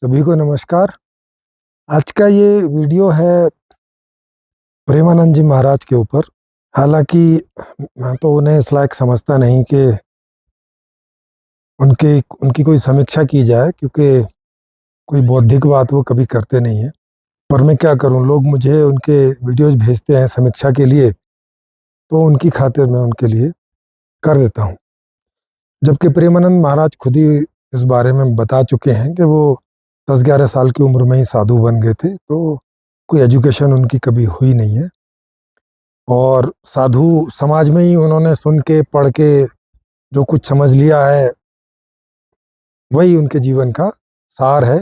सभी को नमस्कार। आज का ये वीडियो है प्रेमानंद जी महाराज के ऊपर। हालांकि मैं तो उन्हें इस लायक समझता नहीं कि उनकी कोई समीक्षा की जाए, क्योंकि कोई बौद्धिक बात वो कभी करते नहीं है। पर मैं क्या करूं, लोग मुझे उनके वीडियोज भेजते हैं समीक्षा के लिए, तो उनकी खातिर मैं उनके लिए कर देता हूं। जबकि प्रेमानंद महाराज खुद ही इस बारे में बता चुके हैं कि वो 10-11 साल की उम्र में ही साधु बन गए थे, तो कोई एजुकेशन उनकी कभी हुई नहीं है। और साधु समाज में ही उन्होंने सुन के पढ़ के जो कुछ समझ लिया है, वही उनके जीवन का सार है,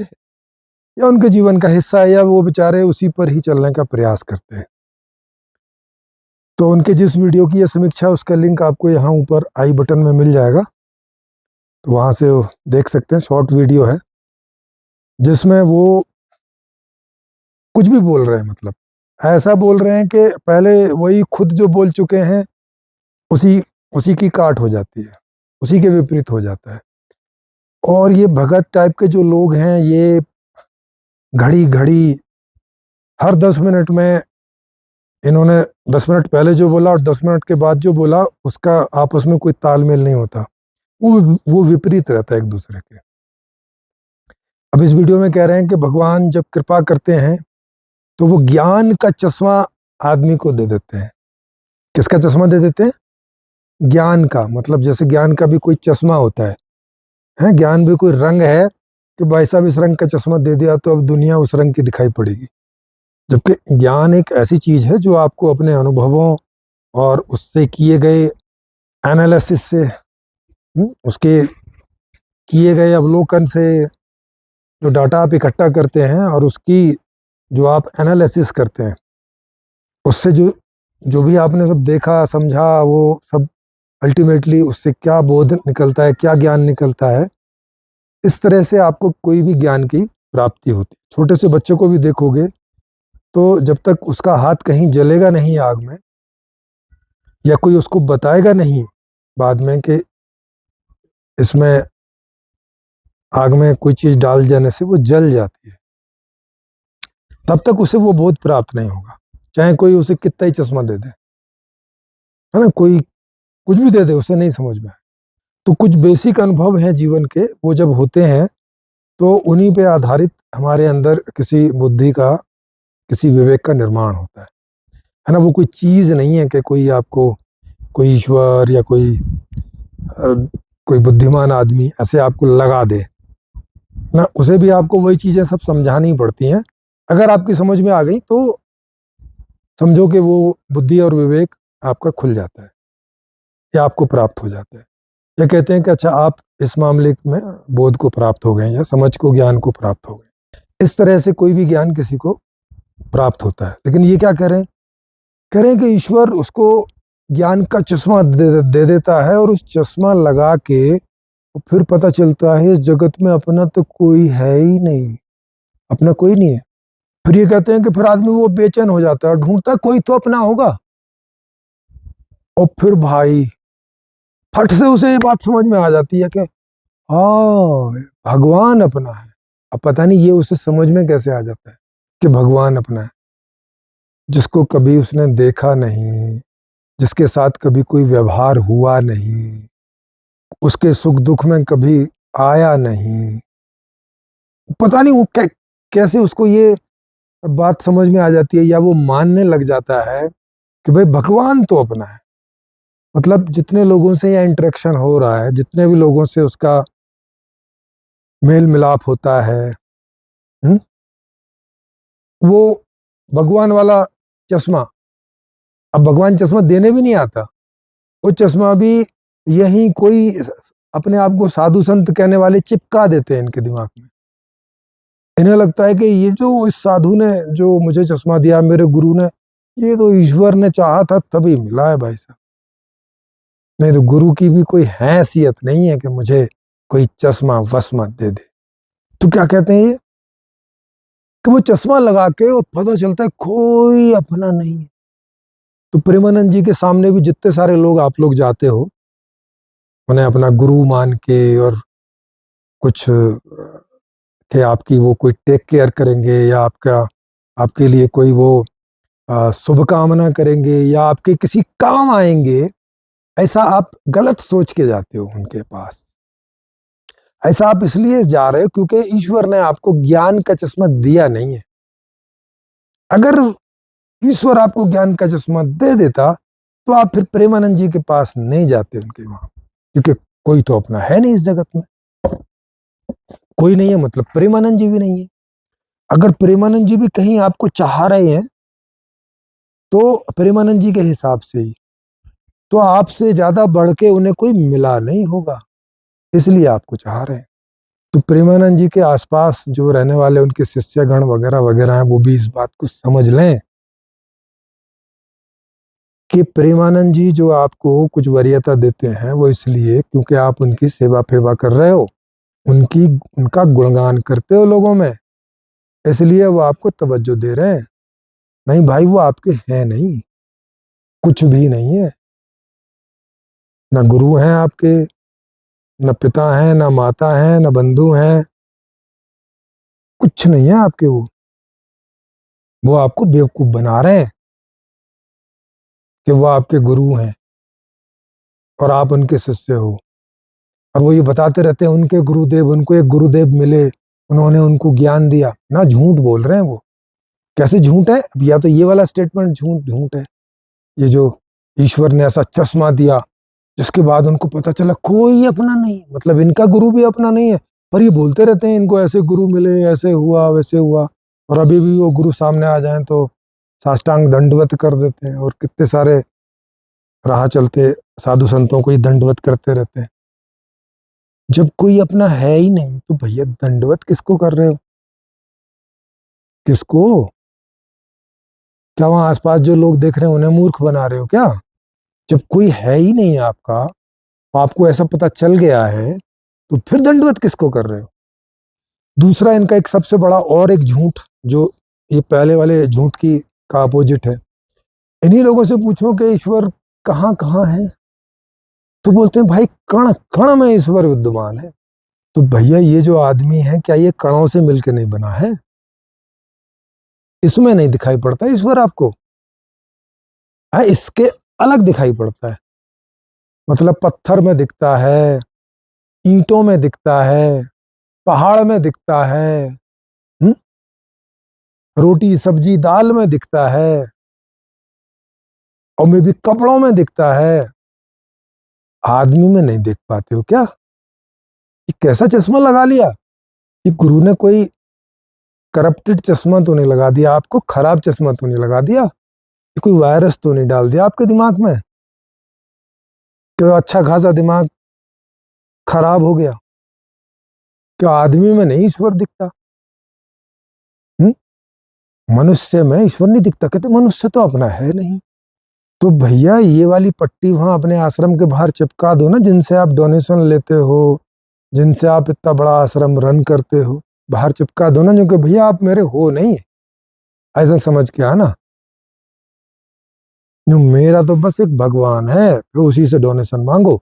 या उनके जीवन का हिस्सा है, या वो बेचारे उसी पर ही चलने का प्रयास करते हैं। तो उनके जिस वीडियो की यह समीक्षा, उसका लिंक आपको यहाँ ऊपर आई बटन में मिल जाएगा, तो वहाँ से देख सकते हैं। शॉर्ट वीडियो है जिसमें वो कुछ भी बोल रहे हैं, मतलब ऐसा बोल रहे हैं कि पहले वही खुद जो बोल चुके हैं उसी उसी की काट हो जाती है, उसी के विपरीत हो जाता है। और ये भगत टाइप के जो लोग हैं, ये घड़ी घड़ी हर 10 मिनट में इन्होंने 10 मिनट पहले जो बोला और 10 मिनट के बाद जो बोला, उसका आपस में कोई तालमेल नहीं होता। वो विपरीत रहता है एक दूसरे के। अब इस वीडियो में कह रहे हैं कि भगवान जब कृपा करते हैं तो वो ज्ञान का चश्मा आदमी को दे देते हैं। किसका चश्मा दे देते हैं? ज्ञान का। मतलब जैसे ज्ञान का भी कोई चश्मा होता है, ज्ञान भी कोई रंग है कि भाई साहब इस रंग का चश्मा दे दिया तो अब दुनिया उस रंग की दिखाई पड़ेगी। जबकि ज्ञान एक ऐसी चीज है जो आपको अपने अनुभवों और उससे किए गए एनालिसिस से, उसके किए गए अवलोकन से जो डाटा आप इकट्ठा करते हैं और उसकी जो आप एनालिसिस करते हैं, उससे जो जो भी आपने सब देखा समझा, वो सब अल्टीमेटली उससे क्या बोध निकलता है, क्या ज्ञान निकलता है, इस तरह से आपको कोई भी ज्ञान की प्राप्ति होती है। छोटे से बच्चे को भी देखोगे तो जब तक उसका हाथ कहीं जलेगा नहीं आग में, या कोई उसको बताएगा नहीं बाद में कि इसमें आग में कोई चीज डाल जाने से वो जल जाती है, तब तक उसे वो बोध प्राप्त नहीं होगा। चाहे कोई उसे कितना ही चश्मा दे दे, है ना, कोई कुछ भी दे दे, उसे नहीं समझ में आए। तो कुछ बेसिक अनुभव हैं जीवन के, वो जब होते हैं तो उन्हीं पे आधारित हमारे अंदर किसी बुद्धि का, किसी विवेक का निर्माण होता है ना। वो कोई चीज नहीं है कि कोई आपको कोई ईश्वर या कोई बुद्धिमान आदमी ऐसे आपको लगा दे ना। उसे भी आपको वही चीजें सब समझानी पड़ती हैं। अगर आपकी समझ में आ गई तो समझो कि वो बुद्धि और विवेक आपका खुल जाता है, या आपको प्राप्त हो जाता है। या कहते हैं कि अच्छा आप इस मामले में बोध को प्राप्त हो गए, या समझ को, ज्ञान को प्राप्त हो गए। इस तरह से कोई भी ज्ञान किसी को प्राप्त होता है। लेकिन ये क्या करें कि ईश्वर उसको ज्ञान का चश्मा दे देता है, और उस चश्मा लगा के फिर पता चलता है इस जगत में अपना तो कोई है ही नहीं, अपना कोई नहीं है। फिर ये कहते हैं कि फिर आदमी वो बेचैन हो जाता है, ढूंढता कोई तो अपना होगा। और फिर भाई फट से उसे ये बात समझ में आ जाती है कि हाँ, भगवान अपना है। अब पता नहीं ये उसे समझ में कैसे आ जाता है कि भगवान अपना है, जिसको कभी उसने देखा नहीं, जिसके साथ कभी कोई व्यवहार हुआ नहीं, उसके सुख दुख में कभी आया नहीं। पता नहीं वो कैसे उसको ये बात समझ में आ जाती है, या वो मानने लग जाता है कि भाई भगवान तो अपना है। मतलब जितने लोगों से यह इंटरेक्शन हो रहा है, जितने भी लोगों से उसका मेल मिलाप होता है, हुँ? वो भगवान वाला चश्मा, अब भगवान चश्मा देने भी नहीं आता। वो चश्मा भी यही कोई अपने आप को साधु संत कहने वाले चिपका देते हैं इनके दिमाग में। इन्हें लगता है कि ये जो इस साधु ने जो मुझे चश्मा दिया, मेरे गुरु ने, ये तो ईश्वर ने चाहा था तभी मिला है भाई साहब। नहीं तो गुरु की भी कोई हैसियत नहीं है कि मुझे कोई चश्मा वस्मा दे दे। तो क्या कहते हैं ये कि वो चश्मा लगा के और पता चलता है कोई अपना नहीं है। तो प्रेमानंद जी के सामने भी जितने सारे लोग आप लोग जाते हो, उन्हें अपना गुरु मान के और कुछ कि आपकी वो कोई टेक केयर करेंगे या आपके लिए कोई वो शुभकामना करेंगे या आपके किसी काम आएंगे, ऐसा आप गलत सोच के जाते हो उनके पास। ऐसा आप इसलिए जा रहे हो क्योंकि ईश्वर ने आपको ज्ञान का चश्मा दिया नहीं है। अगर ईश्वर आपको ज्ञान का चश्मा दे देता तो आप फिर प्रेमानंद जी के पास नहीं जाते उनके वहां, क्योंकि कोई तो अपना है नहीं इस जगत में। कोई नहीं है मतलब प्रेमानंद जी भी नहीं है। अगर प्रेमानंद जी भी कहीं आपको चाह रहे हैं तो प्रेमानंद जी के हिसाब से ही, तो आपसे ज्यादा बढ़ के उन्हें कोई मिला नहीं होगा, इसलिए आपको चाह रहे हैं। तो प्रेमानंद जी के आसपास जो रहने वाले उनके शिष्यगण वगैरह वगैरह हैं, वो भी इस बात को समझ लें कि प्रेमानंद जी जो आपको कुछ वरीयता देते हैं वो इसलिए क्योंकि आप उनकी सेवा फेवा कर रहे हो, उनका गुणगान करते हो लोगों में, इसलिए वो आपको तवज्जो दे रहे हैं। नहीं भाई, वो आपके हैं नहीं, कुछ भी नहीं है। न गुरु हैं आपके, न पिता हैं, न माता हैं, न बंधु हैं, कुछ नहीं है आपके। वो आपको बेवकूफ बना रहे हैं कि वो आपके गुरु हैं और आप उनके शिष्य हो। और वो ये बताते रहते हैं उनके गुरुदेव, उनको एक गुरुदेव मिले, उन्होंने उनको ज्ञान दिया। ना, झूठ बोल रहे हैं वो। कैसे झूठ है? या तो ये वाला स्टेटमेंट झूठ झूठ है, ये जो ईश्वर ने ऐसा चश्मा दिया जिसके बाद उनको पता चला कोई अपना नहीं, मतलब इनका गुरु भी अपना नहीं है, पर ये बोलते रहते हैं इनको ऐसे गुरु मिले, ऐसे हुआ वैसे हुआ, और अभी भी वो गुरु सामने आ जाएं तो साष्टांग दंडवत कर देते हैं। और कितने सारे राह चलते साधु संतों को ही दंडवत करते रहते हैं। जब कोई अपना है ही नहीं तो भैया दंडवत किसको कर रहे हो? किसको? क्या वहां आसपास जो लोग देख रहे हैं उन्हें मूर्ख बना रहे हो क्या? जब कोई है ही नहीं आपका, आपको ऐसा पता चल गया है, तो फिर दंडवत किसको कर रहे हो? दूसरा, इनका एक सबसे बड़ा और एक झूठ, जो ये पहले वाले झूठ की का अपोजिट है। इन्हीं लोगों से पूछो कि ईश्वर कहाँ कहाँ है, तो बोलते हैं भाई कण कण में ईश्वर विद्यमान है। तो भैया ये जो आदमी है, क्या ये कणों से मिलकर नहीं बना है? इसमें नहीं दिखाई पड़ता ईश्वर आपको? हाँ, इसके अलग दिखाई पड़ता है। मतलब पत्थर में दिखता है, ईंटों में दिखता है, पहाड़ में दिखता है, हुँ? रोटी सब्जी दाल में दिखता है, और मे भी कपड़ों में दिखता है। आदमी में नहीं देख पाते हो क्या? ये कैसा चश्मा लगा लिया? ये गुरु ने कोई करप्टेड चश्मा तो नहीं लगा दिया आपको, खराब चश्मा तो नहीं लगा दिया, ये कोई वायरस तो नहीं डाल दिया आपके दिमाग में कि अच्छा खासा दिमाग खराब हो गया? क्या आदमी में नहीं ईश्वर दिखता? हुँ? मनुष्य में ईश्वर नहीं दिखता? कहते मनुष्य तो अपना है नहीं। तो भैया ये वाली पट्टी वहां अपने आश्रम के बाहर चिपका दो ना, जिनसे आप डोनेशन लेते हो, जिनसे आप इतना बड़ा आश्रम रन करते हो, बाहर चिपका दो ना, क्योंकि भैया आप मेरे हो नहीं, ऐसा समझ के आना। मेरा तो बस एक भगवान है, तो उसी से डोनेशन मांगो,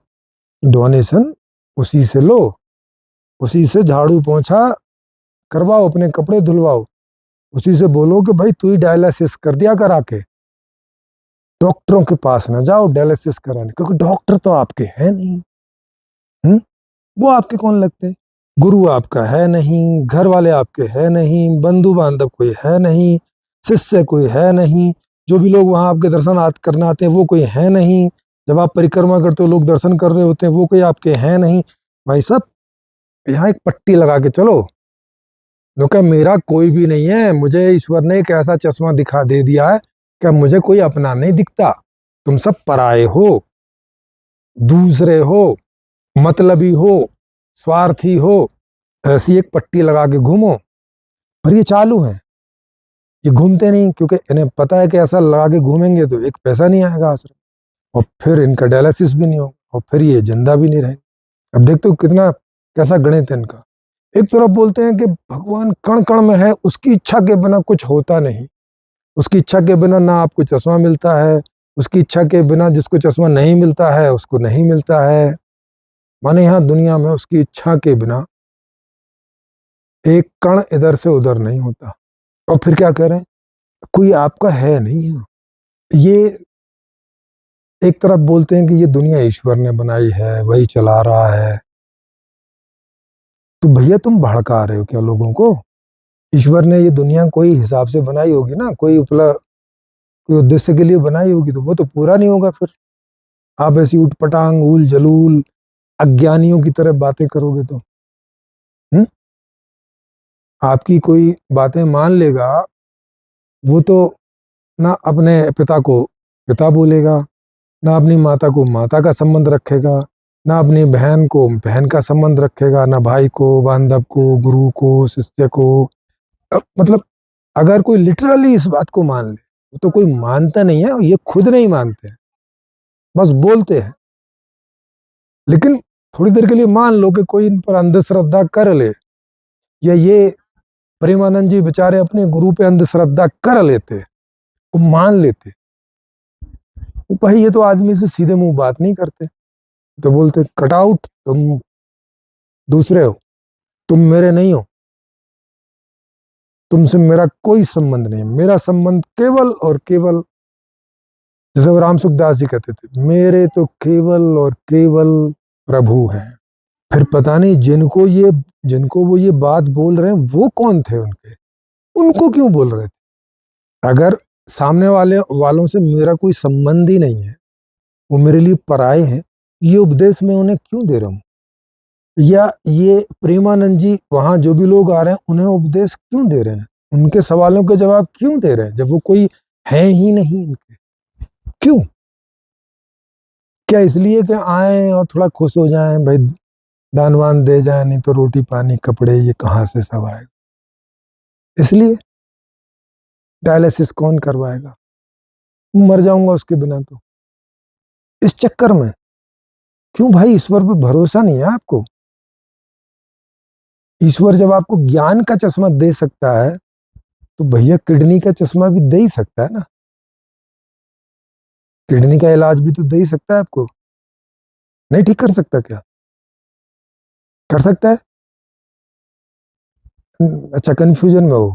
डोनेशन उसी से लो, उसी से झाड़ू पोंछा करवाओ, अपने कपड़े धुलवाओ, उसी से बोलो कि भाई तू ही डायलिसिस कर दिया करा के। डॉक्टरों के पास ना जाओ डायलिसिस कराने, क्योंकि डॉक्टर तो आपके है नहीं। हुँ? वो आपके कौन लगते हैं? गुरु आपका है नहीं, घर वाले आपके है नहीं, बंधु बांधव कोई है नहीं, शिष्य कोई है नहीं, जो भी लोग वहां आपके दर्शन करने आते हैं वो कोई है नहीं, जब आप परिक्रमा करते हो लोग दर्शन कर रहे होते हैं वो कोई आपके है नहीं। भाई साहब, यहाँ एक पट्टी लगा के चलो, क्योंकि मेरा कोई भी नहीं है, मुझे ईश्वर ने एक ऐसा चश्मा दिखा दे दिया है कि मुझे कोई अपना नहीं दिखता। तुम सब पराये हो, दूसरे हो, मतलबी हो, स्वार्थी हो, ऐसी एक पट्टी लगा के घूमो। पर ये चालू है, ये घूमते नहीं, क्योंकि इन्हें पता है कि ऐसा लगा के घूमेंगे तो एक पैसा नहीं आएगा आश्रम, और फिर इनका डायलिसिस भी नहीं होगा, और फिर ये जिंदा भी नहीं रहेंगे। अब देखते हो कितना कैसा गणित है इनका। एक तरफ बोलते हैं कि भगवान कण कण में है, उसकी इच्छा के बिना कुछ होता नहीं, उसकी इच्छा के बिना ना आपको चश्मा मिलता है, उसकी इच्छा के बिना जिसको चश्मा नहीं मिलता है उसको नहीं मिलता है। माने यहाँ दुनिया में उसकी इच्छा के बिना एक कण इधर से उधर नहीं होता। और फिर क्या कह रहे हैं, कोई आपका है नहीं है। ये एक तरफ बोलते हैं कि ये दुनिया ईश्वर ने बनाई है, वही चला रहा है। तो भैया तुम भड़का रहे हो क्या लोगों को? ईश्वर ने ये दुनिया कोई हिसाब से बनाई होगी ना, कोई उद्देश्य के लिए बनाई होगी, तो वो तो पूरा नहीं होगा फिर। आप ऐसी उटपटांग उल जलूल अज्ञानियों की तरह बातें करोगे तो हुँ? आपकी कोई बातें मान लेगा, वो तो ना अपने पिता को पिता बोलेगा, ना अपनी माता को माता का संबंध रखेगा, ना अपनी बहन को बहन का संबंध रखेगा, ना भाई को, बांधव को, गुरु को, शिष्य को। मतलब अगर कोई लिटरली इस बात को मान ले, तो कोई मानता नहीं है और ये खुद नहीं मानते हैं, बस बोलते हैं। लेकिन थोड़ी देर के लिए मान लो कि कोई इन पर अंधश्रद्धा कर ले, या ये प्रेमानंद जी बेचारे अपने गुरु पे अंधश्रद्धा कर लेते, वो मान लेते, वो भाई ये तो आदमी से सीधे मुंह बात नहीं करते, तो बोलते कट आउट, तुम दूसरे हो, तुम मेरे नहीं हो, तुमसे मेरा कोई संबंध नहीं। मेरा संबंध केवल और केवल, जैसे वो राम सुखदास जी कहते थे, मेरे तो केवल और केवल प्रभु हैं। फिर पता नहीं जिनको वो ये बात बोल रहे हैं वो कौन थे, उनको क्यों बोल रहे थे? अगर सामने वालों से मेरा कोई संबंध ही नहीं है, वो मेरे लिए पराए हैं, ये उपदेश मैं उन्हें क्यों दे रहा हूँ? या ये प्रेमानंद जी वहां जो भी लोग आ रहे हैं उन्हें उपदेश क्यों दे रहे हैं? उनके सवालों के जवाब क्यों दे रहे हैं जब वो कोई है ही नहीं इनके? क्यों? क्या इसलिए कि आए और थोड़ा खुश हो जाएं, भाई दान वान दे जाए, नहीं तो रोटी पानी कपड़े ये कहाँ से सब आएगा? इसलिए डायलिसिस कौन करवाएगा? मर जाऊंगा उसके बिना तो। इस चक्कर में क्यों भाई? ईश्वर पे भरोसा नहीं है आपको? ईश्वर जब आपको ज्ञान का चश्मा दे सकता है, तो भैया किडनी का चश्मा भी दे ही सकता है ना। किडनी का इलाज भी तो दे ही सकता है आपको। नहीं ठीक कर सकता क्या? कर सकता है। अच्छा, कंफ्यूजन में हो।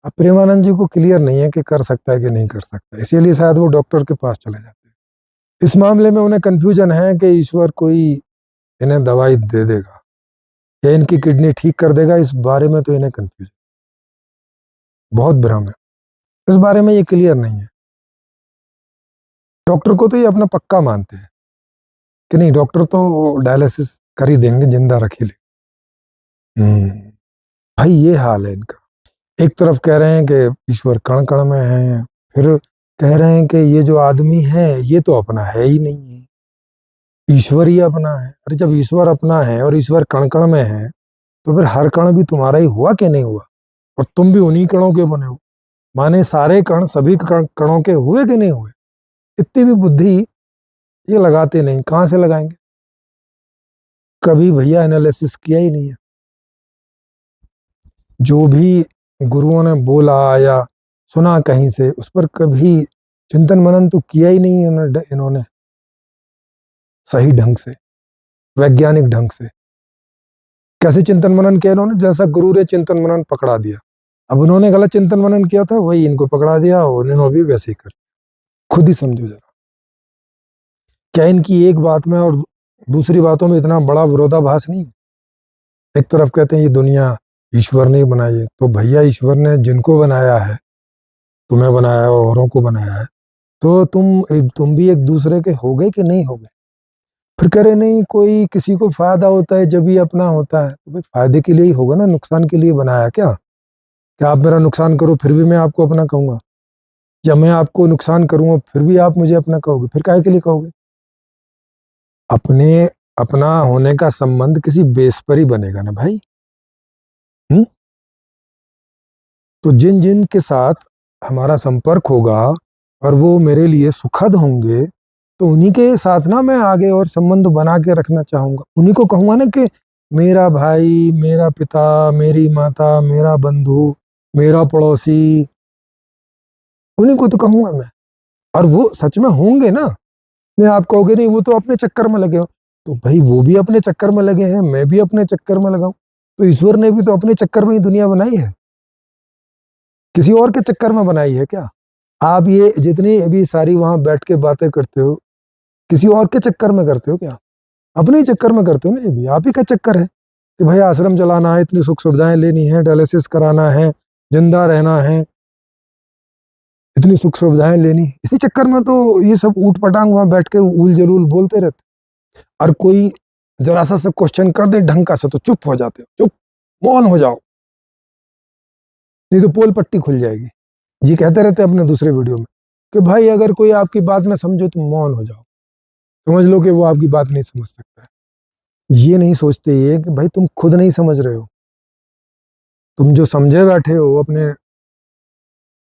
अब प्रेमानंद जी को क्लियर नहीं है कि कर सकता है कि नहीं कर सकता, इसीलिए शायद वो डॉक्टर के पास चले जाते हैं। इस मामले में उन्हें कंफ्यूजन है कि ईश्वर कोई इन्हें दवाई दे देगा या इनकी किडनी ठीक कर देगा, इस बारे में तो इन्हें कंफ्यूजन, बहुत भ्रम है। इस बारे में ये क्लियर नहीं है। डॉक्टर को तो ये अपना पक्का मानते हैं कि नहीं, डॉक्टर तो डायलिसिस कर ही देंगे, जिंदा रख ही ले। भाई ये हाल है इनका। एक तरफ कह रहे हैं कि ईश्वर कण कण में है, फिर कह रहे हैं कि ये जो आदमी है ये तो अपना है ही नहीं है, ईश्वर ही अपना है। अरे जब ईश्वर अपना है और ईश्वर कण कण में है, तो फिर हर कण भी तुम्हारा ही हुआ कि नहीं हुआ? और तुम भी उन्हीं कणों के बने हो, माने सारे कण सभी कणों के हुए कि नहीं हुए? इतनी भी बुद्धि ये लगाते नहीं, कहां से लगाएंगे? कभी भैया एनालिसिस किया ही नहीं है। जो भी गुरुओं ने बोला या सुना कहीं से, उस पर कभी चिंतन मनन तो किया ही नहीं इन्होंने सही ढंग से, वैज्ञानिक ढंग से। कैसे चिंतन मनन किया इन्होंने? जैसा गुरु ने चिंतन मनन पकड़ा दिया, अब उन्होंने गलत चिंतन मनन किया था, वही इनको पकड़ा दिया और इन्होंने भी वैसे ही कर। खुद ही समझो जरा, क्या इनकी एक बात में और दूसरी बातों में इतना बड़ा विरोधाभास नहीं? एक तरफ कहते हैं ये दुनिया ईश्वर ने बनाई है, तो भैया ईश्वर ने जिनको बनाया है, तुम्हें बनाया है और औरों को बनाया है, तो तुम भी एक दूसरे के हो गए कि नहीं हो गए? फिर कह रहे नहीं, कोई किसी को फायदा होता है जब ही अपना होता है, तो भाई फायदे के लिए ही होगा ना, नुकसान के लिए बनाया क्या? क्या आप मेरा नुकसान करो फिर भी मैं आपको अपना कहूंगा, या मैं आपको नुकसान करूंगा फिर भी आप मुझे अपना कहोगे? फिर काहे के लिए कहोगे? अपने अपना होने का संबंध किसी बेस पर ही बनेगा ना भाई। हुँ? तो जिन जिन के साथ हमारा संपर्क होगा और वो मेरे लिए सुखद होंगे, तो उन्हीं के साथ ना मैं आगे और संबंध बना के रखना चाहूँगा। उन्हीं को कहूँगा ना कि मेरा भाई, मेरा पिता, मेरी माता, मेरा बंधु, मेरा पड़ोसी, उन्हीं को तो कहूँगा मैं। और वो सच में होंगे ना। नहीं आप कहोगे नहीं वो तो अपने चक्कर में लगे हो, तो भाई वो भी अपने चक्कर में लगे हैं, मैं भी अपने चक्कर में लगा हूँ। तो ईश्वर ने भी तो अपने चक्कर में ही दुनिया बनाई है, किसी और के चक्कर में बनाई है क्या? आप ये जितनी अभी सारी वहां बैठ के बातें करते हो, किसी और के चक्कर में करते हो क्या? अपने ही चक्कर में करते हो ना, ये भी आप ही का चक्कर है कि भाई आश्रम चलाना है, इतनी सुख सुविधाएं लेनी है, डायलिसिस कराना है, जिंदा रहना है, इतनी सुख सुविधाएं लेनी, इसी चक्कर में तो ये सब ऊट पटांग वहां बैठ के उल जलूल बोलते रहते। और कोई जरा सा क्वेश्चन कर दे ढंग का से तो चुप हो जाते हो, चुप, मौन हो जाओ, नहीं तो पोल पट्टी खुल जाएगी। ये कहते रहते अपने दूसरे वीडियो में कि भाई अगर कोई आपकी बात ना समझो तो मौन हो जाओ, समझ लो कि वो आपकी बात नहीं समझ सकता है। ये नहीं सोचते ये कि भाई तुम खुद नहीं समझ रहे हो, तुम जो समझे बैठे हो अपने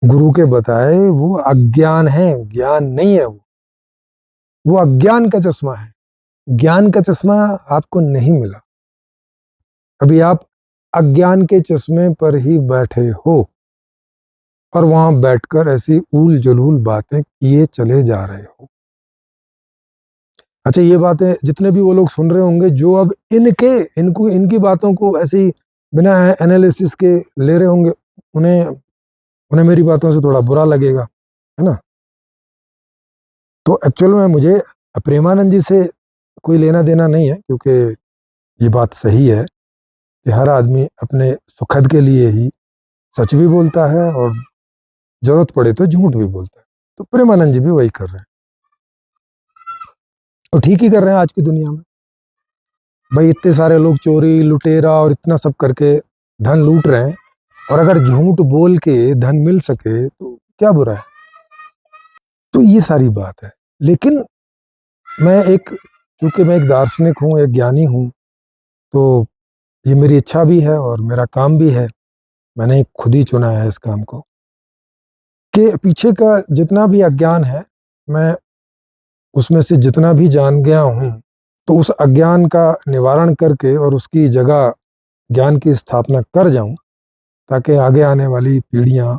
गुरु के बताए वो अज्ञान है, ज्ञान नहीं है। वो अज्ञान का चश्मा है, ज्ञान का चश्मा आपको नहीं मिला। अभी आप अज्ञान के चश्मे पर ही बैठे हो और वहां बैठकर ऐसी ऊल जलूल बातें किए चले जा रहे हो। अच्छा, ये बातें जितने भी वो लोग सुन रहे होंगे जो अब इनकी बातों को ऐसे ही बिना एनालिसिस के ले रहे होंगे, उन्हें उन्हें मेरी बातों से थोड़ा बुरा लगेगा, है ना? तो एक्चुअल में मुझे प्रेमानंद जी से कोई लेना देना नहीं है, क्योंकि ये बात सही है कि हर आदमी अपने सुखद के लिए ही सच भी बोलता है और जरूरत पड़े तो झूठ भी बोलता है। तो प्रेमानंद जी भी वही कर रहे हैं और ठीक ही कर रहे हैं। आज की दुनिया में भाई इतने सारे लोग चोरी लुटेरा और इतना सब करके धन लूट रहे हैं, और अगर झूठ बोल के धन मिल सके तो क्या बुरा है? तो ये सारी बात है। लेकिन चूंकि मैं एक दार्शनिक हूँ, एक ज्ञानी हूँ, तो ये मेरी इच्छा भी है और मेरा काम भी है। मैंने खुद ही चुना है इस काम को कि पीछे का जितना भी अज्ञान है, मैं उसमें से जितना भी जान गया हूँ, तो उस अज्ञान का निवारण करके और उसकी जगह ज्ञान की स्थापना कर जाऊं, ताकि आगे आने वाली पीढ़ियां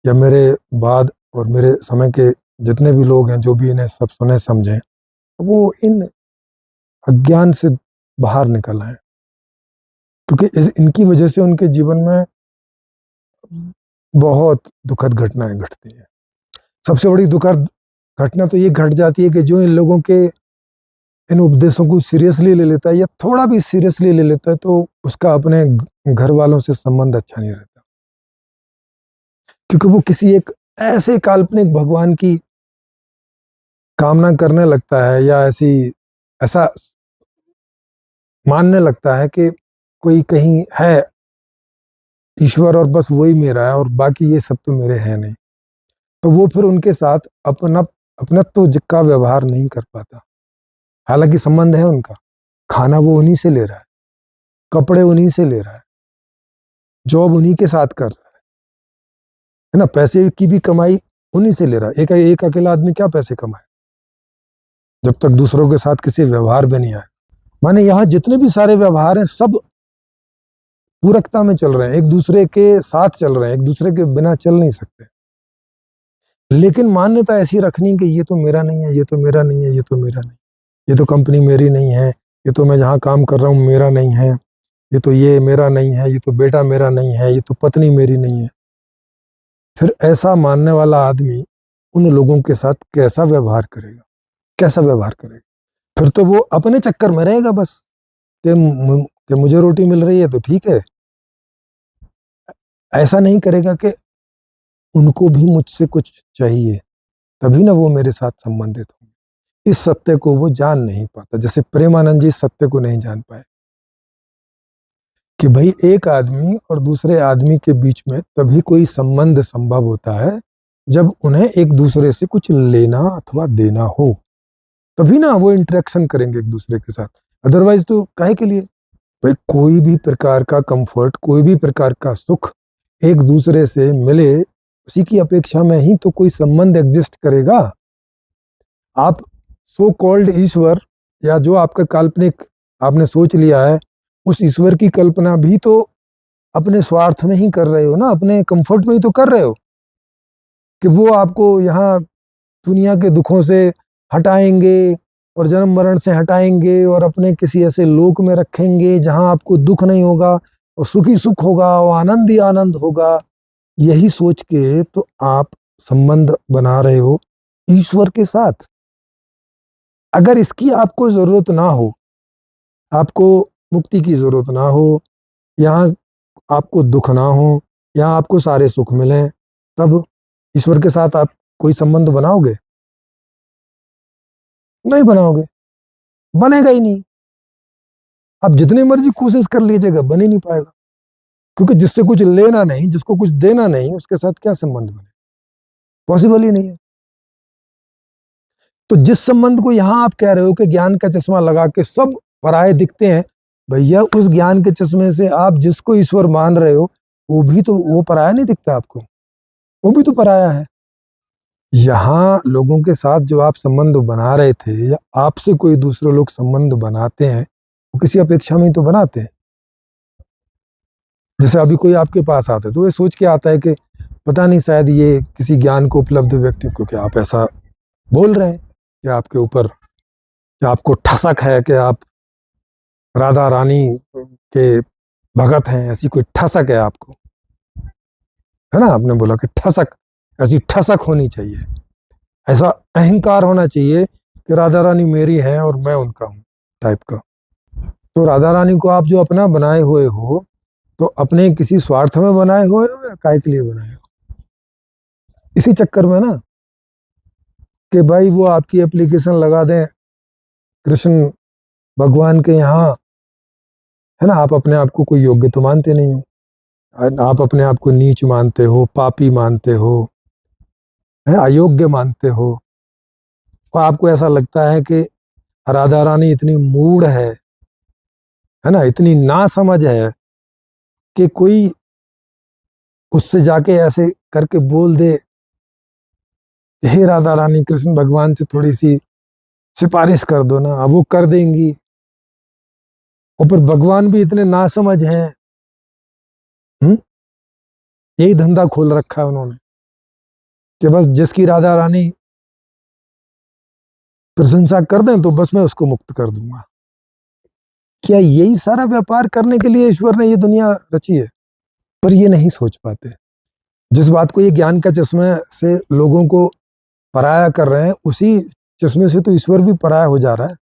या मेरे बाद और मेरे समय के जितने भी लोग हैं जो भी इन्हें सब सुने समझें, वो इन अज्ञान से बाहर निकल आए। क्योंकि इनकी वजह से उनके जीवन में बहुत दुखद घटनाएं घटती हैं। सबसे बड़ी दुखद घटना तो ये घट जाती है कि जो इन लोगों के इन उपदेशों को सीरियसली ले लेता है या थोड़ा भी सीरियसली ले लेता है, तो उसका अपने घर वालों से संबंध अच्छा नहीं रहता, क्योंकि वो किसी एक ऐसे काल्पनिक भगवान की कामना करने लगता है या ऐसा मानने लगता है कि कोई कहीं है ईश्वर और बस वही मेरा है और बाकी ये सब तो मेरे हैं नहीं। तो वो फिर उनके साथ अपनत्व का व्यवहार नहीं कर पाता। हालांकि संबंध है उनका, खाना वो उन्हीं से ले रहा है, कपड़े उन्हीं से ले रहा है, जॉब उन्हीं के साथ कर रहा है ना, पैसे की भी कमाई उन्हीं से ले रहा है। एक अकेला आदमी क्या पैसे कमाए जब तक दूसरों के साथ किसी व्यवहार में नहीं आए। माने यहाँ जितने भी सारे व्यवहार हैं सब पूरकता में चल रहे हैं, एक दूसरे के साथ चल रहे हैं, एक दूसरे के बिना चल नहीं सकते। लेकिन मान्यता ऐसी रखनी कि ये तो मेरा नहीं है, ये तो मेरा नहीं है, ये तो मेरा नहीं, ये तो कंपनी मेरी नहीं है, ये तो मैं जहाँ काम कर रहा हूँ मेरा नहीं है, ये मेरा नहीं है, ये तो बेटा मेरा नहीं है, ये तो पत्नी मेरी नहीं है। फिर ऐसा मानने वाला आदमी उन लोगों के साथ कैसा व्यवहार करेगा, कैसा व्यवहार करेगा? फिर तो वो अपने चक्कर में रहेगा बस कि मुझे रोटी मिल रही है तो ठीक है। ऐसा नहीं करेगा कि उनको भी मुझसे कुछ चाहिए, तभी ना वो मेरे साथ संबंधित होंगे। इस सत्य को वो जान नहीं पाता, जैसे प्रेमानंद जी इस सत्य को नहीं जान पाए कि भाई एक आदमी और दूसरे आदमी के बीच में तभी कोई संबंध संभव होता है जब उन्हें एक दूसरे से कुछ लेना अथवा देना हो, तभी ना वो इंटरेक्शन करेंगे एक दूसरे के साथ। अदरवाइज तो काहे के लिए? भाई कोई भी प्रकार का कंफर्ट, कोई भी प्रकार का सुख एक दूसरे से मिले, उसी की अपेक्षा में ही तो कोई संबंध एग्जिस्ट करेगा। आप सो कॉल्ड ईश्वर या जो आपका काल्पनिक आपने सोच लिया है, उस ईश्वर की कल्पना भी तो अपने स्वार्थ में ही कर रहे हो ना, अपने कंफर्ट में ही तो कर रहे हो कि वो आपको यहाँ दुनिया के दुखों से हटाएंगे, और जन्म मरण से हटाएंगे और अपने किसी ऐसे लोक में रखेंगे जहां आपको दुख नहीं होगा और सुखी सुख होगा और आनंद ही आनंद होगा, यही सोच के तो आप संबंध बना रहे हो ईश्वर के साथ। अगर इसकी आपको जरूरत ना हो, आपको मुक्ति की जरूरत ना हो, यहाँ आपको दुख ना हो, यहाँ आपको सारे सुख मिलें, तब ईश्वर के साथ आप कोई संबंध बनाओगे? नहीं बनाओगे, बनेगा ही नहीं। आप जितनी मर्जी कोशिश कर लीजिएगा, बन ही नहीं पाएगा, क्योंकि जिससे कुछ लेना नहीं, जिसको कुछ देना नहीं, उसके साथ क्या संबंध बने? पॉसिबल ही नहीं है। तो जिस संबंध को यहां आप कह रहे हो कि ज्ञान का चश्मा लगा के सब पराये दिखते हैं, भैया उस ज्ञान के चश्मे से आप जिसको ईश्वर मान रहे हो वो भी तो, वो पराया नहीं दिखता आपको? वो भी तो पराया है। यहाँ लोगों के साथ जो आप संबंध बना रहे थे, या आपसे कोई दूसरे लोग संबंध बनाते हैं, वो किसी अपेक्षा में ही तो बनाते हैं। जैसे अभी कोई आपके पास आता है तो ये सोच के आता है कि पता नहीं शायद ये किसी ज्ञान को उपलब्ध व्यक्ति, क्योंकि आप ऐसा बोल रहे हैं कि आपके ऊपर, कि आपको ठसक है कि आप राधा रानी के भगत हैं, ऐसी कोई ठसक है आपको, है ना? आपने बोला कि ठसक, ऐसी ठसक होनी चाहिए, ऐसा अहंकार होना चाहिए कि राधा रानी मेरी है और मैं उनका हूं, टाइप का। तो राधा रानी को आप जो अपना बनाए हुए हो, तो अपने किसी स्वार्थ में बनाए हुए हो या काय के लिए बनाए हो? इसी चक्कर में ना कि भाई वो आपकी एप्लीकेशन लगा दें कृष्ण भगवान के यहाँ, है ना? आप अपने आप को कोई योग्य तो मानते नहीं हो, आप अपने आप को नीच मानते हो, पापी मानते हो, है अयोग्य मानते हो, और आपको ऐसा लगता है कि राधा रानी इतनी मूढ़ है ना, इतनी नासमझ है कि कोई उससे जाके ऐसे करके बोल दे, हे राधा रानी कृष्ण भगवान से थोड़ी सी सिफारिश कर दो ना, अब वो कर देंगी। और फिर भगवान भी इतने नासमझ हैं, यही धंधा खोल रखा है उन्होंने कि बस जिसकी राधा रानी प्रशंसा कर दें तो बस मैं उसको मुक्त कर दूंगा। क्या यही सारा व्यापार करने के लिए ईश्वर ने ये दुनिया रची है? पर ये नहीं सोच पाते। जिस बात को ये ज्ञान का चश्मे से लोगों को पराया कर रहे हैं, उसी चश्मे से तो ईश्वर भी पराया हो जा रहा है।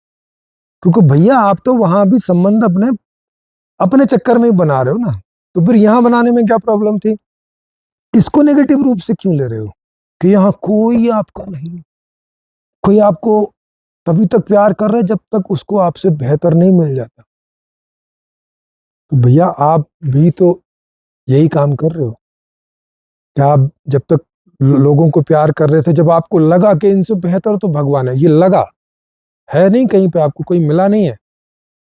क्योंकि भैया आप तो वहां भी संबंध अपने अपने चक्कर में ही बना रहे हो ना, तो फिर यहां बनाने में क्या प्रॉब्लम थी? इसको नेगेटिव रूप से क्यों ले रहे हो कि यहाँ कोई आपका नहीं, कोई आपको तभी तक प्यार कर रहा है जब तक उसको आपसे बेहतर नहीं मिल जाता। तो भैया आप भी तो यही काम कर रहे हो कि आप जब तक लोगों को प्यार कर रहे थे, जब आपको लगा कि इनसे बेहतर तो भगवान है, ये लगा है नहीं, कहीं पे आपको कोई मिला नहीं है,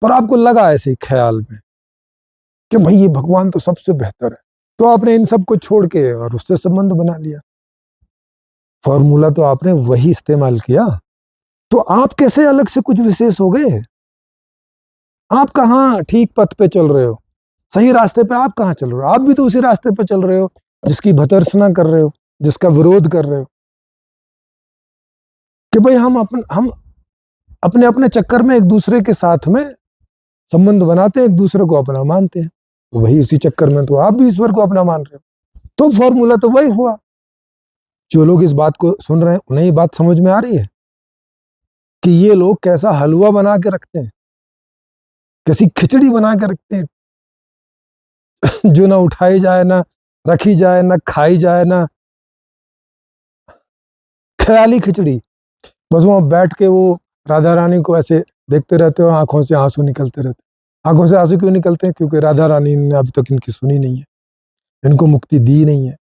पर आपको लगा ऐसे ही ख्याल में कि भाई ये भगवान तो सबसे बेहतर है, तो आपने इन सब को छोड़ के और उससे संबंध बना लिया। फॉर्मूला तो आपने वही इस्तेमाल किया, तो आप कैसे अलग से कुछ विशेष हो गए? आप कहाँ ठीक पथ पे चल रहे हो, सही रास्ते पे आप कहाँ चल रहे हो? आप भी तो उसी रास्ते पे चल रहे हो जिसकी भर्त्सना कर रहे हो, जिसका विरोध कर रहे हो कि भाई हम अपने अपने चक्कर में एक दूसरे के साथ में संबंध बनाते हैं, एक दूसरे को अपना मानते हैं। तो वही उसी चक्कर में तो आप भी ईश्वर को अपना मान रहे हो, तो फॉर्मूला तो वही हुआ। जो लोग इस बात को सुन रहे हैं उन्हें ये बात समझ में आ रही है कि ये लोग कैसा हलवा बना के रखते हैं, कैसी खिचड़ी बना के रखते हैं जो ना उठाई जाए, ना रखी जाए, ना खाई जाए, ना ख्याली खिचड़ी। बस वहां बैठ के वो राधा रानी को ऐसे देखते रहते हो, आंखों से आंसू निकलते रहते। आंखों से आंसू क्यों निकलते हैं? क्योंकि राधा रानी ने अभी तक इनकी सुनी नहीं है, इनको मुक्ति दी नहीं है,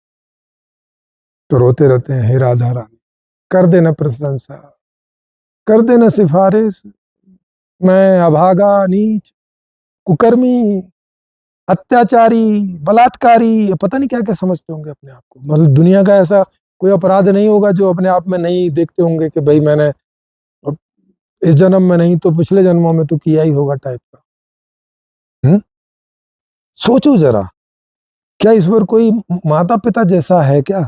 तो रोते रहते हैं, हे राधा रानी कर देना प्रशंसा, कर देना सिफारिश, मैं अभागा, नीच, कुकर्मी, अत्याचारी, बलात्कारी, पता नहीं क्या क्या समझते होंगे अपने आप को। मतलब दुनिया का ऐसा कोई अपराध नहीं होगा जो अपने आप में नहीं देखते होंगे कि भाई मैंने इस जन्म में नहीं तो पिछले जन्मों में तो किया ही होगा, टाइप का। सोचो जरा, क्या ईश्वर कोई माता पिता जैसा है क्या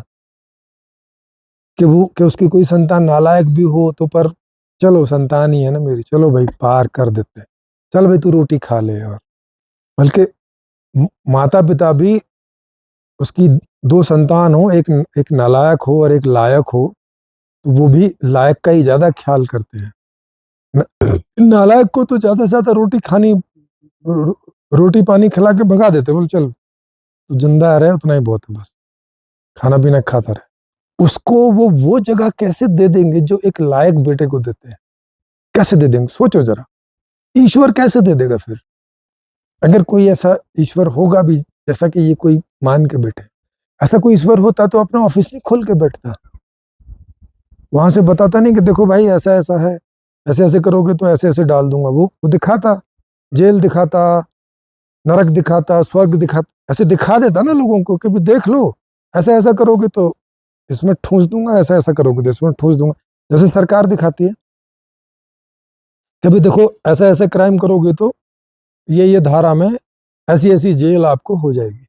कि उसकी कोई संतान नालायक भी हो तो पर चलो संतान ही है ना मेरी, चलो भाई पार कर देते हैं, चल भाई तू रोटी खा ले। और बल्कि माता पिता भी उसकी दो संतान हो, एक एक नालायक हो और एक लायक हो, तो वो भी लायक का ही ज्यादा ख्याल करते हैं। नालायक को तो ज्यादा से ज्यादा रोटी पानी खिला के भगा देते, बोल चल तू जिंदा रहे उतना ही बहुत है, बस खाना पीना खाता रहे। उसको वो जगह कैसे दे देंगे जो एक लायक बेटे को देते हैं? कैसे दे देंगे? सोचो जरा, ईश्वर कैसे दे देगा फिर? अगर कोई ऐसा ईश्वर होगा भी, जैसा कि ये कोई मान के बैठे, ऐसा कोई ईश्वर होता तो अपना ऑफिस नहीं खोल के बैठता, वहां से बताता नहीं कि देखो भाई ऐसा ऐसा है, ऐसे ऐसे करोगे तो ऐसे ऐसे डाल दूंगा। वो दिखाता, जेल दिखाता, नरक दिखाता, स्वर्ग दिखाता, ऐसे दिखा देता ना लोगों को कि भी देख लो, ऐसा ऐसा करोगे तो इसमें ठूस दूंगा, ऐसा ऐसा करोगे तो इसमें ठूस दूंगा। जैसे सरकार दिखाती है कि भी देखो ऐसा ऐसा क्राइम करोगे तो ये धारा में ऐसी ऐसी जेल आपको हो जाएगी,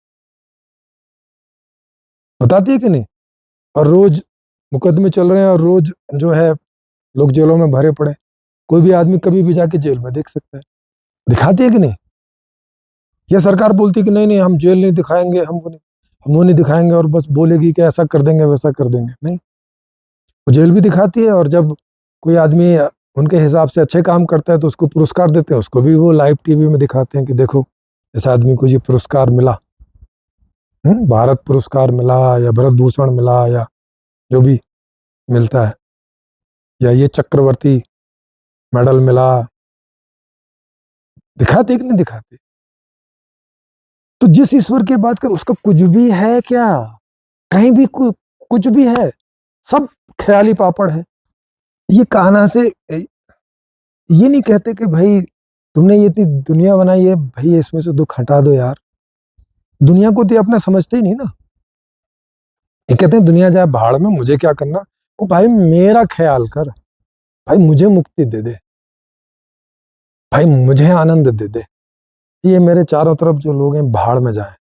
बताती है कि नहीं? और रोज मुकदमे चल रहे हैं और रोज जो है लोग जेलों में भरे पड़े, कोई भी आदमी कभी भी जाके जेल में देख सकता है, दिखाती है कि नहीं? ये सरकार बोलती है कि नहीं नहीं हम जेल नहीं दिखाएंगे, हम वो नहीं दिखाएंगे, और बस बोलेगी कि ऐसा कर देंगे वैसा कर देंगे, नहीं, वो जेल भी दिखाती है। और जब कोई आदमी उनके हिसाब से अच्छे काम करता है तो उसको पुरस्कार देते हैं, उसको भी वो लाइव टीवी में दिखाते हैं कि देखो इस आदमी को ये पुरस्कार मिला, भारत पुरस्कार मिला या भरत भूषण मिला या जो भी मिलता है, या ये चक्रवर्ती मेडल मिला, दिखाते कि नहीं दिखाते? तो जिस ईश्वर की बात कर उसका कुछ भी है क्या? कहीं भी कुछ भी है? सब ख्याली पापड़ है। ये कहना से ये नहीं कहते कि भाई तुमने ये इतनी दुनिया बनाई है, भाई इसमें से दुख हटा दो यार। दुनिया को तो ये अपना समझते ही नहीं ना। ये कहते हैं दुनिया जाए भाड़ में, मुझे क्या करना? वो भाई मेरा ख्याल कर, भाई मुझे मुक्ति दे दे, भाई मुझे आनंद दे दे। ये मेरे चारों तरफ जो लोग हैं भाड़ में जाए,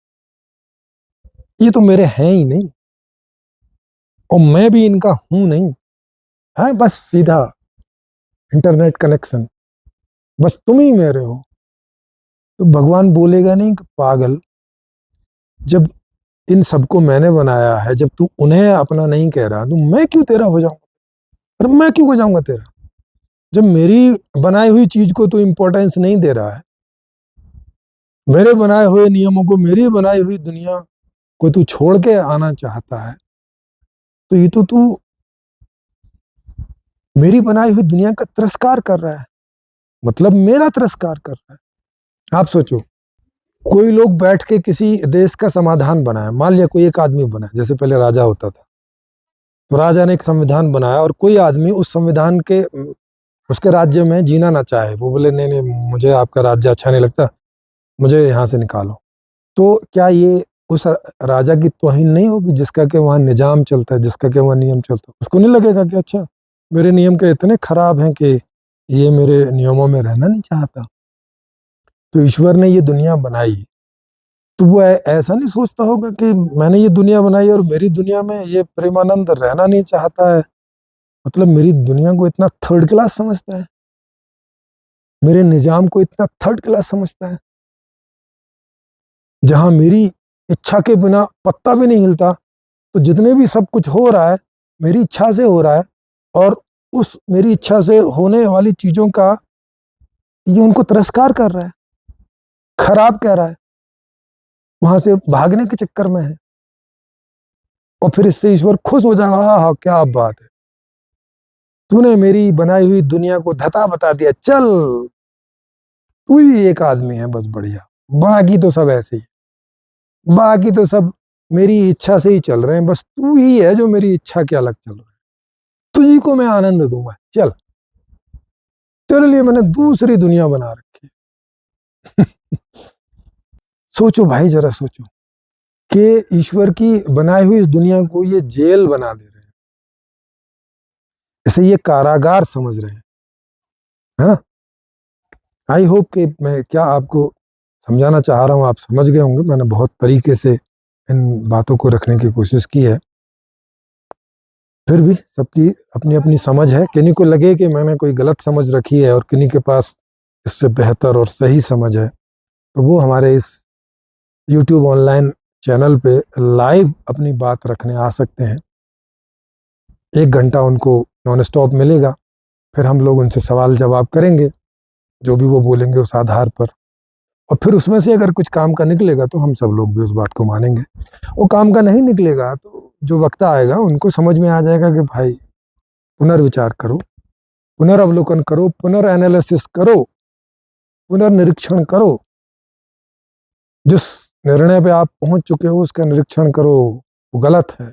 ये तो मेरे हैं ही नहीं और मैं भी इनका हूं नहीं। है बस सीधा इंटरनेट कनेक्शन, बस तुम ही मेरे हो। तो भगवान बोलेगा नहीं कि पागल, जब इन सबको मैंने बनाया है, जब तू उन्हें अपना नहीं कह रहा तो मैं क्यों तेरा हो जाऊंगा? अरे मैं क्यों हो जाऊंगा तेरा? जब मेरी बनाई हुई चीज को तू इंपॉर्टेंस नहीं दे रहा है, मेरे बनाए हुए नियमों को, मेरी बनाई हुई दुनिया को तू छोड़ के आना चाहता है, तो ये तो तू मेरी बनाई हुई दुनिया का तिरस्कार कर रहा है, मतलब मेरा तिरस्कार कर रहा है। आप सोचो, कोई लोग बैठ के किसी देश का समाधान बनाए, मान लिया कोई एक आदमी बनाए, जैसे पहले राजा होता था, तो राजा ने एक संविधान बनाया और कोई आदमी उस संविधान के उसके राज्य में जीना ना चाहे, वो बोले नहीं नहीं मुझे आपका राज्य अच्छा नहीं लगता, मुझे यहाँ से निकालो। तो क्या ये उस राजा की तौहीन नहीं होगी जिसका कि वहाँ निजाम चलता है, जिसका कि वहाँ नियम चलता है? उसको नहीं लगेगा कि अच्छा मेरे नियम के इतने खराब हैं कि ये मेरे नियमों में रहना नहीं चाहता? तो ईश्वर ने ये दुनिया बनाई, तो वो ऐसा नहीं सोचता होगा कि मैंने ये दुनिया बनाई और मेरी दुनिया में ये प्रेमानंद रहना नहीं चाहता है, मतलब मेरी दुनिया को इतना थर्ड क्लास समझता है, मेरे निजाम को इतना थर्ड क्लास समझता है, जहां मेरी इच्छा के बिना पत्ता भी नहीं हिलता, तो जितने भी सब कुछ हो रहा है मेरी इच्छा से हो रहा है, और उस मेरी इच्छा से होने वाली चीजों का ये उनको तिरस्कार कर रहा है, खराब कह रहा है, वहां से भागने के चक्कर में है। और फिर इससे ईश्वर खुश हो जाएगा, हाँ हाँ क्या बात है, तूने मेरी बनाई हुई दुनिया को धता बता दिया, चल तू ही एक आदमी है बस बढ़िया, बाकी तो सब ऐसे ही, बाकी तो सब मेरी इच्छा से ही चल रहे हैं, बस तू ही है जो मेरी इच्छा के अलग चल रहा है, तुझी को मैं आनंद दूंगा, चल तेरे लिए मैंने दूसरी दुनिया बना रखी है। सोचो भाई जरा सोचो कि ईश्वर की बनाई हुई इस दुनिया को ये जेल बना दे रहे हैं, इसे ये कारागार समझ रहे हैं, है ना? आई होप कि मैं क्या आपको समझाना चाह रहा हूँ आप समझ गए होंगे। मैंने बहुत तरीके से इन बातों को रखने की कोशिश की है। फिर भी सबकी अपनी अपनी समझ है, किन्हीं को लगे कि मैंने कोई गलत समझ रखी है और किन्हीं के पास इससे बेहतर और सही समझ है, तो वो हमारे इस यूट्यूब ऑनलाइन चैनल पे लाइव अपनी बात रखने आ सकते हैं। 1 घंटा उनको नॉन स्टॉप मिलेगा, फिर हम लोग उनसे सवाल जवाब करेंगे, जो भी वो बोलेंगे उस आधार पर, और फिर उसमें से अगर कुछ काम का निकलेगा तो हम सब लोग भी उस बात को मानेंगे। वो काम का नहीं निकलेगा तो जो वक्ता आएगा उनको समझ में आ जाएगा कि भाई पुनर्विचार करो, पुनर्वलोकन करो, पुनर्एनालिसिस करो, पुनर्निरीक्षण करो। जिस निर्णय पे आप पहुंच चुके हो उसका निरीक्षण करो, वो गलत है।